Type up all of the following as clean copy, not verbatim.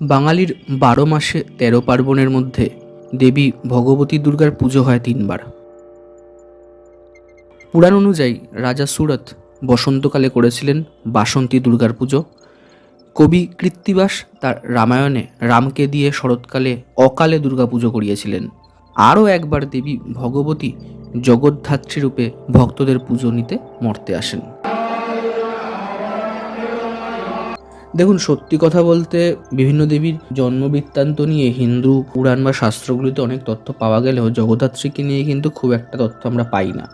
বাঙালির 12 মাসে 13 পার্বণের মধ্যে দেবী ভগবতী দুর্গার পুজো হয় 3 বার। পুরাণ অনুযায়ী রাজা সুরথ বসন্তকালে করেছিলেন বাসন্তী দুর্গার পুজো। কবি কৃত্তিবাস তার রামায়ণে রামকে দিয়ে শরৎকালে অকালে দুর্গা পুজো করিয়েছিলেন। আরও একবার দেবী ভগবতী জগদ্ধাত্রী রূপে ভক্তদের পুজো নিতে মর্তে আসেন। দেখুন, সত্যি কথা বলতে বিভিন্ন দেবীর জন্ম বৃত্তান্ত নিয়ে হিন্দু পুরাণ বা শাস্ত্রগুলিতে অনেক তথ্য পাওয়া গেলেও জগদ্ধাত্রীকে নিয়ে কিন্তু খুব একটা তথ্য আমরা পাই না।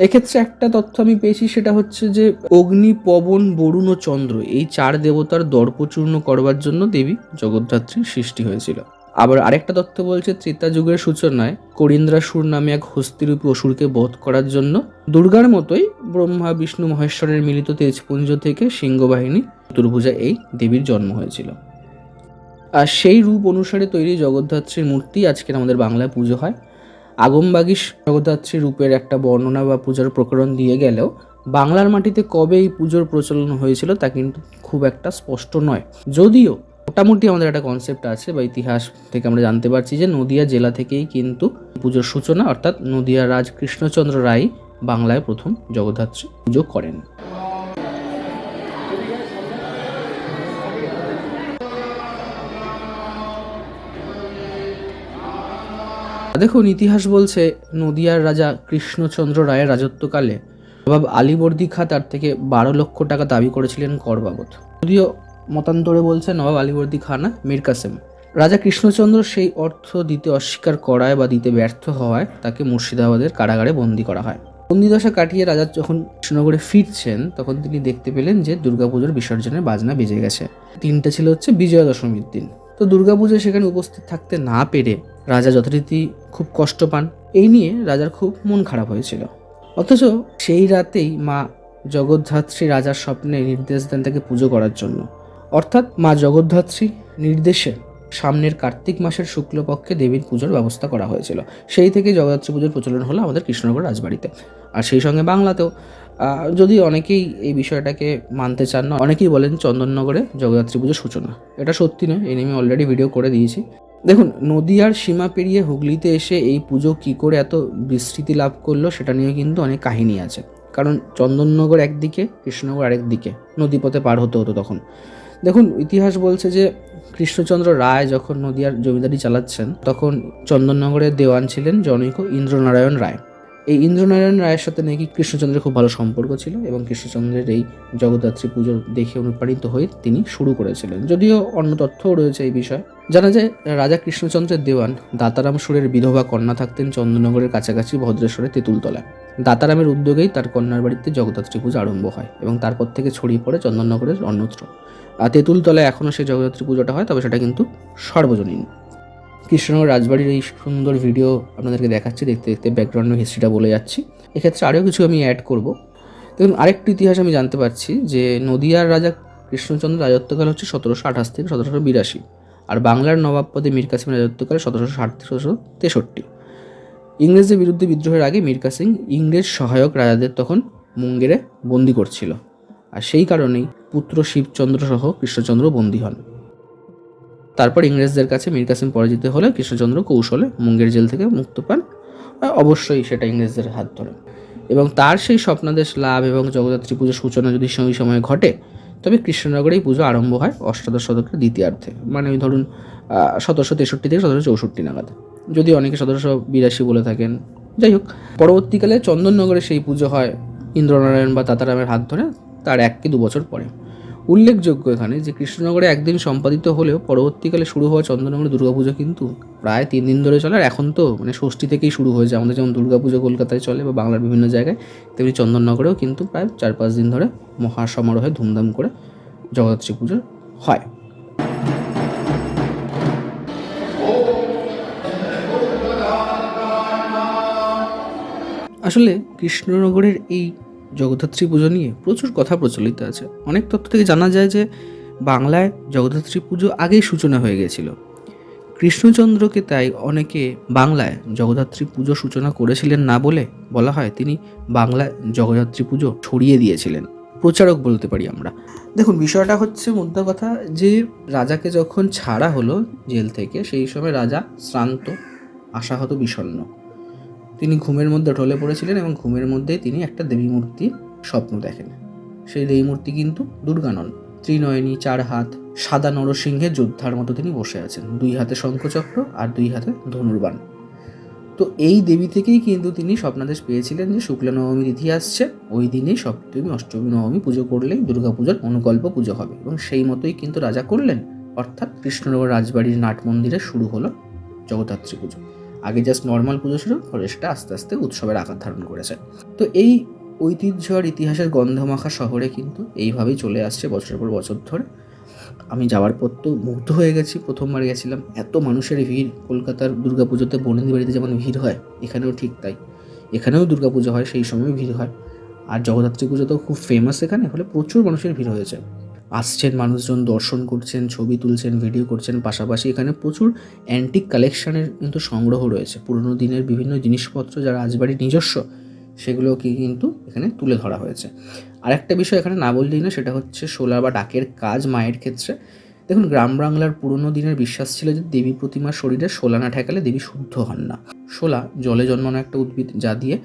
এক্ষেত্রে একটা তথ্য আমি পেয়েছি, সেটা হচ্ছে যে অগ্নি, পবন, বরুণ ও চন্দ্র এই 4 দেবতার দর্পচূর্ণ করবার জন্য দেবী জগদ্ধাত্রীর সৃষ্টি হয়েছিল। আবার আরেকটা তথ্য বলছে ত্রেতা যুগের সূচনায় করিন্দ্রাসুর নামে এক হস্তিরূপী অসুরকে বধ করার জন্য দুর্গার মতোই ব্রহ্মা, বিষ্ণু, মহেশ্বরের মিলিত তেজপুঞ্জ থেকে সিংহবাহিনী চতুর্ভুজা এই দেবীর জন্ম হয়েছিল। আর সেই রূপ অনুসারে তৈরি জগদ্ধাত্রীর মূর্তি আজকের আমাদের বাংলায় পুজো হয়। আগমবাগীশ জগদ্ধাত্রীর রূপের একটা বর্ণনা বা পূজার প্রকরণ দিয়ে গেলেও বাংলার মাটিতে কবে এই পুজোর প্রচলন হয়েছিল তা কিন্তু খুব একটা স্পষ্ট নয়। যদিও মোটামুটি আমাদের একটা কনসেপ্ট আছে বা ইতিহাস থেকে আমরা জানতে পারছি যে নদিয়া জেলা থেকেই কিন্তু পুজোর সূচনা, অর্থাৎ নদিয়ার রাজ কৃষ্ণচন্দ্র রায় বাংলায় প্রথম জগদ্ধাত্রী পুজো করেন। দেখুন, ইতিহাস বলছে নদিয়ার রাজা কৃষ্ণচন্দ্র রায়ের রাজত্বকালে নবাব আলীবর্দী খাঁ তার থেকে 12 লক্ষ টাকা দাবি করেছিলেন কর বাবদ। যদিও মতান্তরে বলছে নবাব আলীবর্দী খাঁ না, মীর কাসেম। রাজা কৃষ্ণচন্দ্র সেই অর্থ দিতে অস্বীকার করায় বা দিতে ব্যর্থ হওয়ায় তাকে মুর্শিদাবাদের কারাগারে বন্দী করা হয়। বন্দিদশা কাটিয়ে রাজা যখন কৃষ্ণনগরে ফিরছেন তখন তিনি দেখতে পেলেন যে দুর্গাপুজোর বিসর্জনের বাজনা বেজে গেছে। দিনটা ছিল হচ্ছে বিজয়া দশমীর দিন। তো দুর্গাপুজোয় সেখানে উপস্থিত থাকতে না পেরে রাজা যথারীতি খুব কষ্ট পান। এই নিয়ে রাজার খুব মন খারাপ হয়েছিল। অথচ সেই রাতেই মা জগদ্ধাত্রী রাজার স্বপ্নে নির্দেশ দেন তাকে পুজো করার জন্য। অর্থাৎ মা জগদ্ধাত্রী নির্দেশে সামনের কার্তিক মাসের শুক্লপক্ষে দেবীর পুজোর ব্যবস্থা করা হয়েছিল। সেই থেকে জগদ্ধাত্রী পুজোর প্রচলন হলো আমাদের কৃষ্ণনগর রাজবাড়িতে। আর সেই সঙ্গে বাংলাতেও, যদি অনেকেই এই বিষয়টাকে মানতে চান না, অনেকেই বলেন চন্দননগরে জগদ্ধাত্রী পুজোর সূচনা। এটা সত্যি নয়, এই নিয়ে আমি অলরেডি ভিডিও করে দিয়েছি। দেখুন, নদিয়ার সীমা পেরিয়ে হুগলিতে এসে এই পুজো কী করে এত বিস্তৃতি লাভ করলো সেটা নিয়ে কিন্তু অনেক কাহিনী আছে। কারণ চন্দননগর একদিকে, কৃষ্ণনগর আরেক দিকে, নদীপথে পার হতে হতো তখন। দেখুন, ইতিহাস বলছে যে কৃষ্ণচন্দ্র রায় যখন নদিয়ার জমিদারি চালাচ্ছেন তখন চন্দননগরের দেওয়ান ছিলেন জনৈক ইন্দ্রনারায়ণ রায়। এই ইন্দ্রনারায়ণ রায়ের সাথে নাকি কৃষ্ণচন্দ্রের খুব ভালো সম্পর্ক ছিল এবং কৃষ্ণচন্দ্রের এই জগদ্ধাত্রী পুজো দেখে অনুপ্রাণিত হয়ে তিনি শুরু করেছিলেন। যদিও অন্য তথ্যও রয়েছে এই বিষয়ে। জানা যায় রাজা কৃষ্ণচন্দ্রের দেওয়ান দাতারাম সুরের বিধবা কন্যা থাকতেন চন্দননগরের কাছাকাছি ভদ্রেশ্বরের তেঁতুলতলায়। দাতারামের উদ্যোগেই তার কন্যার বাড়িতে জগদ্ধাত্রী পুজো আরম্ভ হয় এবং তারপর থেকে ছড়িয়ে পড়ে চন্দননগরের অন্যত্র। আর তেঁতুলতলায় এখনও সেই জগদ্ধাত্রী পুজোটা হয়, তবে সেটা কিন্তু সর্বজনীন। কৃষ্ণনগর রাজবাড়ির এই সুন্দর ভিডিও আপনাদেরকে দেখাচ্ছি, দেখতে দেখতে ব্যাকগ্রাউন্ডের হিস্ট্রিটা বলে যাচ্ছি। এক্ষেত্রে আরও কিছু আমি অ্যাড করব। দেখুন, আরেকটি ইতিহাস আমি জানতে পারছি যে নদিয়ার রাজা কৃষ্ণচন্দ্র রাজত্বকাল হচ্ছে 1728 থেকে 1782, আর বাংলার নবাব পদে মীর কাসিমের রাজত্বকাল 1760 থেকে 1763। ইংরেজদের বিরুদ্ধে বিদ্রোহের আগে মীর কাসিম ইংরেজ সহায়ক রাজাদের তখন মুঙ্গেরে বন্দি করছিল, আর সেই কারণেই পুত্র শিবচন্দ্র সহ কৃষ্ণচন্দ্র বন্দী হন। তারপর ইংরেজদের কাছে মীর কাসিম পরাজিত হলে কৃষ্ণচন্দ্র কৌশলে মুঙ্গের জেল থেকে মুক্ত পান, অবশ্যই সেটা ইংরেজদের হাত ধরে। এবং তার সেই স্বপ্নাদেশ লাভ এবং জগদ্ধাত্রী পুজোর সূচনা যদি সেই সময় ঘটে, তবে কৃষ্ণনগরেই পুজো আরম্ভ হয় অষ্টাদশ শতকের দ্বিতীয়ার্ধে, মানে ওই ধরুন 1763 থেকে 1764 নাগাদ, যদি অনেকে 1782 বলে থাকেন। যাই হোক, পরবর্তীকালে চন্দননগরে সেই পুজো হয় ইন্দ্রনারায়ণ বা দাতারামের হাত ধরে তার 1 কি 2 বছর পরে। উল্লেখযোগ্য এখানে যে কৃষ্ণনগরে একদিন সম্পাদিত হলেও পরবর্তীকালে শুরু হওয়া চন্দননগরের দুর্গাপুজো কিন্তু প্রায় 3 দিন ধরে চলে। আর এখন তো মানে ষষ্ঠী থেকেই শুরু হয়ে যায়। আমাদের যেমন দুর্গাপুজো কলকাতায় চলে বা বাংলার বিভিন্ন জায়গায়, তেমনি চন্দননগরেও কিন্তু প্রায় 4-5 দিন ধরে মহা সমারোহে ধুমধাম করে জগদ্ধাত্রী পুজো হয়। আসলে কৃষ্ণনগরের এই জগদ্ধাত্রী পুজো নিয়ে প্রচুর কথা প্রচলিত আছে। অনেক তথ্য থেকে জানা যায় যে বাংলায় জগদ্ধাত্রী পুজো আগেই সূচনা হয়ে গেছিল। কৃষ্ণচন্দ্রকে তাই অনেকে বাংলায় জগদ্ধাত্রী পুজো সূচনা করেছিলেন না বলে বলা হয় তিনি বাংলায় জগদ্ধাত্রী পুজো ছড়িয়ে দিয়েছিলেন, প্রচারক বলতে পারি আমরা। দেখুন, বিষয়টা হচ্ছে মোদ্দা কথা যে রাজাকে যখন ছাড়া হলো জেল থেকে, সেই সময় রাজা শ্রান্ত, আশাহত, বিষণ্ণ। তিনি ঘুমের মধ্যে ঢলে পড়েছিলেন এবং ঘুমের মধ্যেই তিনি একটা দেবী মূর্তির স্বপ্ন দেখেন। সেই দেবী মূর্তি কিন্তু দুর্গা নন, ত্রিনয়নী, 4 হাত, সাদা নরসিংহের যোদ্ধার মতো তিনি বসে আছেন, 2 হাতে শঙ্খচক্র আর 2 হাতে ধনুর্বাণ। তো এই দেবী থেকেই কিন্তু তিনি স্বপ্নাদেশ পেয়েছিলেন যে শুক্লা নবমী তিথি আসছে, ওই দিনেই সপ্তমী, অষ্টমী, নবমী পুজো করলেই দুর্গাপূজার অনুকল্প পুজো হবে, এবং সেই মতোই কিন্তু রাজা করলেন। অর্থাৎ কৃষ্ণনগর রাজবাড়ির নাট মন্দিরে শুরু হলো জগদ্ধাত্রী পুজো। আগে জাস্ট নর্মাল পুজো ছিল, পরে সেটা আস্তে আস্তে উৎসবের আকার ধারণ করেছে। তো এই ঐতিহ্য আর ইতিহাসের গন্ধমাখা শহরে কিন্তু এইভাবেই চলে আসছে বছরের পর বছর ধরে। আমি যাওয়ার পর তো মুগ্ধ হয়ে গেছি, প্রথমবার গেছিলাম, এত মানুষের ভিড়। কলকাতার দুর্গাপুজোতে বনেদি বাড়িতে যেমন ভিড় হয়, এখানেও ঠিক তাই। এখানেও দুর্গাপুজো হয়, সেই সময় ভিড় হয়। আর জগদ্ধাত্রী পুজো তো খুব ফেমাস এখানে, ফলে প্রচুর মানুষের ভিড় হয়েছে। আসছেন মানুষজন, দর্শন করছেন, ছবি তুলছেন, ভিডিও করছেন। পাশাপাশি এখানে প্রচুর অ্যান্টিক কালেকশানের কিন্তু সংগ্রহ রয়েছে। পুরোনো দিনের বিভিন্ন জিনিসপত্র যারা রাজবাড়ির নিজস্ব, সেগুলোকে কিন্তু এখানে তুলে ধরা হয়েছে। আরেকটা বিষয় এখানে না বললেই না, সেটা হচ্ছে শোলা বা ডাকের কাজ মায়ের ক্ষেত্রে। দেখুন, গ্রাম বাংলার পুরোনো দিনের বিশ্বাস ছিল যে দেবী প্রতিমার শরীরে শোলা না ঠেকালে দেবী শুদ্ধ হন না। শোলা জলে জন্মানো একটা উদ্ভিদ, যা দিয়ে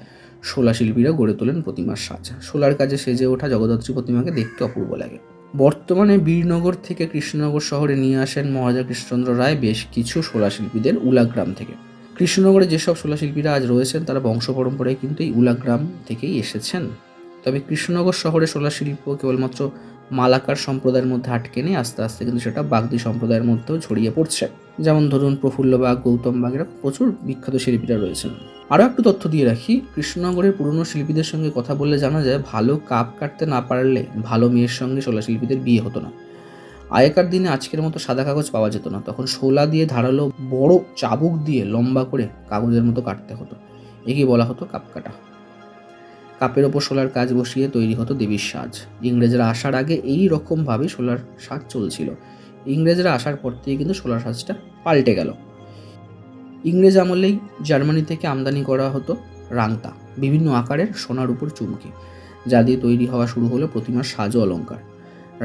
শোলা শিল্পীরা গড়ে তোলেন প্রতিমার সাজ। শোলার কাজে সেজে ওঠা জগদ্ধাত্রী প্রতিমাকে দেখতে অপূর্ব লাগে। বর্তমানে বীরনগর থেকে কৃষ্ণনগর শহরে নিয়ে আসেন মহারাজা কৃষ্ণচন্দ্র রায় বেশ কিছু শোলা শিল্পীদের উলাগ্রাম থেকে। কৃষ্ণনগরে যেসব শোলা শিল্পীরা আজ রয়েছেন তারা বংশ পরম্পরায় কিন্তু এই উলাগ্রাম থেকেই এসেছেন। তবে কৃষ্ণনগর শহরে শোলা শিল্প কেবলমাত্র মালাকার সম্প্রদায়ের মধ্যে আটকে নেই, আস্তে আস্তে কিন্তু সেটা বাগদি সম্প্রদায়ের মধ্যেও ছড়িয়ে পড়ছে। যেমন ধরুন প্রফুল্ল বাগ, গৌতম বাগ, এরা প্রচুর বিখ্যাত শিল্পীরা রয়েছেন। আরও একটু তথ্য দিয়ে রাখি, কৃষ্ণনগরের পুরনো শিল্পীদের সঙ্গে কথা বললে জানা যায় ভালো কাপ কাটতে না পারলে ভালো মেয়ের সঙ্গে শোলা শিল্পীদের বিয়ে হতো না। আগেকার দিনে আজকের মতো সাদা কাগজ পাওয়া যেত না, তখন শোলা দিয়ে ধারালো বড় চাবুক দিয়ে লম্বা করে কাগজের মতো কাটতে হতো। একে বলা হতো কাপ কাটা। কাপের ওপর শোলার কাজ বসিয়ে তৈরি হতো দেবীর সাজ। ইংরেজরা আসার আগে এই রকমভাবে শোলার সাজ চলছিল। ইংরেজরা আসার পর থেকে কিন্তু শোলার সাজটা পাল্টে গেল। ইংরেজ আমলেই জার্মানি থেকে আমদানি করা হতো রাংতা, বিভিন্ন আকারের সোনার উপর চুমকি, যা দিয়ে তৈরি হওয়া শুরু হলো প্রতিমার সাজ ও অলঙ্কার।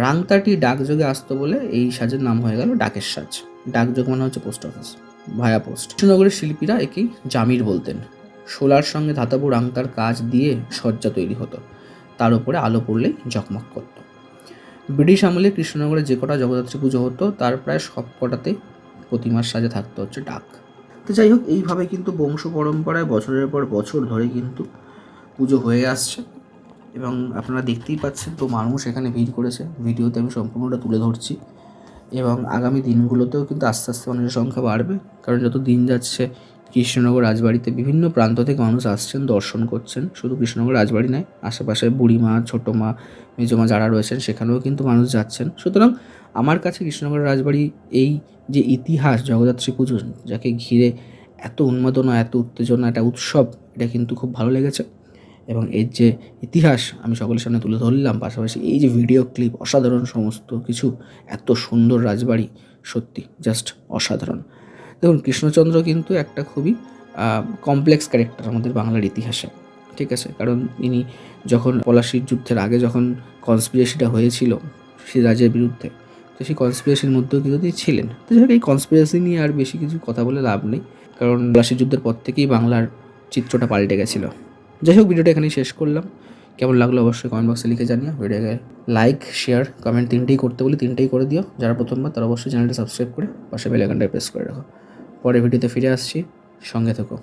রাংতাটি ডাকযোগে আসতো বলে এই সাজের নাম হয়ে গেল ডাকের সাজ। ডাকযোগ মানে হচ্ছে পোস্ট অফিস, ভায়া পোস্ট। কৃষ্ণনগরের শিল্পীরা একেই জামির বলতেন। শোলার সঙ্গে ধাতব রাংতার কাজ দিয়ে সজ্জা তৈরি হতো, তার উপরে আলো পড়লেই ঝকমক করত। ব্রিটিশ আমলে কৃষ্ণনগরে যে কটা জগদ্ধাত্রী পুজো হতো তার প্রায় সব কটাতেই প্রতিমার সাজে থাকতো হচ্ছে ডাক। তো যাই হোক, এইভাবে কিন্তু বংশ পরম্পরায় বছরের পর বছর ধরে কিন্তু পুজো হয়ে আসছে এবং আপনারা দেখতেই পাচ্ছেন তো মানুষ এখানে ভিড় করেছে। ভিডিওতে আমি সম্পূর্ণটা তুলে ধরছি এবং আগামী দিনগুলোতেও কিন্তু আস্তে আস্তে মানুষের সংখ্যা বাড়বে, কারণ যত দিন যাচ্ছে কৃষ্ণনগর রাজবাড়িতে বিভিন্ন প্রান্ত থেকে মানুষ আসছেন, দর্শন করছেন। শুধু কৃষ্ণনগর রাজবাড়ি নয়, আশেপাশে বুড়িমা, ছোটো মা, মেজমা যারা রয়েছেন সেখানেও কিন্তু মানুষ যাচ্ছেন। সুতরাং আমার কাছে কৃষ্ণনগর রাজবাড়ি এই যে ইতিহাস জগদ্ধাত্রী পুজো, যাকে ঘিরে এত উন্মাদনা, এত উত্তেজনা, একটা উৎসব, এটা কিন্তু খুব ভালো লেগেছে। এবং এর যে ইতিহাস আমি সকলের সামনে তুলে ধরলাম, পাশাপাশি এই যে ভিডিও ক্লিপ, অসাধারণ সমস্ত কিছু, এত সুন্দর রাজবাড়ি, সত্যি জাস্ট অসাধারণ। দেখুন, কৃষ্ণচন্দ্র কিন্তু একটা খুবই কমপ্লেক্স ক্যারেক্টার আমাদের বাংলার ইতিহাসে, ঠিক আছে? কারণ ইনি যখন পলাশির যুদ্ধের আগে যখন কনস্পিরেসিটা হয়েছিল সিরাজের বিরুদ্ধে, তো সেই কনস্পিরেসির মধ্যেও কিন্তু তিনি ছিলেন। তো যাই হোক, এই কনস্পিরেসি নিয়ে আর বেশি কিছু কথা বলে লাভ নেই, কারণ পলাশির যুদ্ধের পর থেকেই বাংলার চিত্রটা পাল্টে গেছিলো। যাই হোক, ভিডিওটা এখানেই শেষ করলাম। কেমন লাগলো অবশ্যই কমেন্ট বক্সে লিখে জানিও। ভিডিওকে লাইক, শেয়ার, কমেন্ট তিনটেই করতে বলি, তিনটেই করে দিও। যারা প্রথমবার তারা অবশ্যই চ্যানেলটা সাবস্ক্রাইব করে পাশে বেল আইকনটা প্রেস করে রাখো। পরে ভিডিওতে ফিরে আসছি, সঙ্গে থেকো।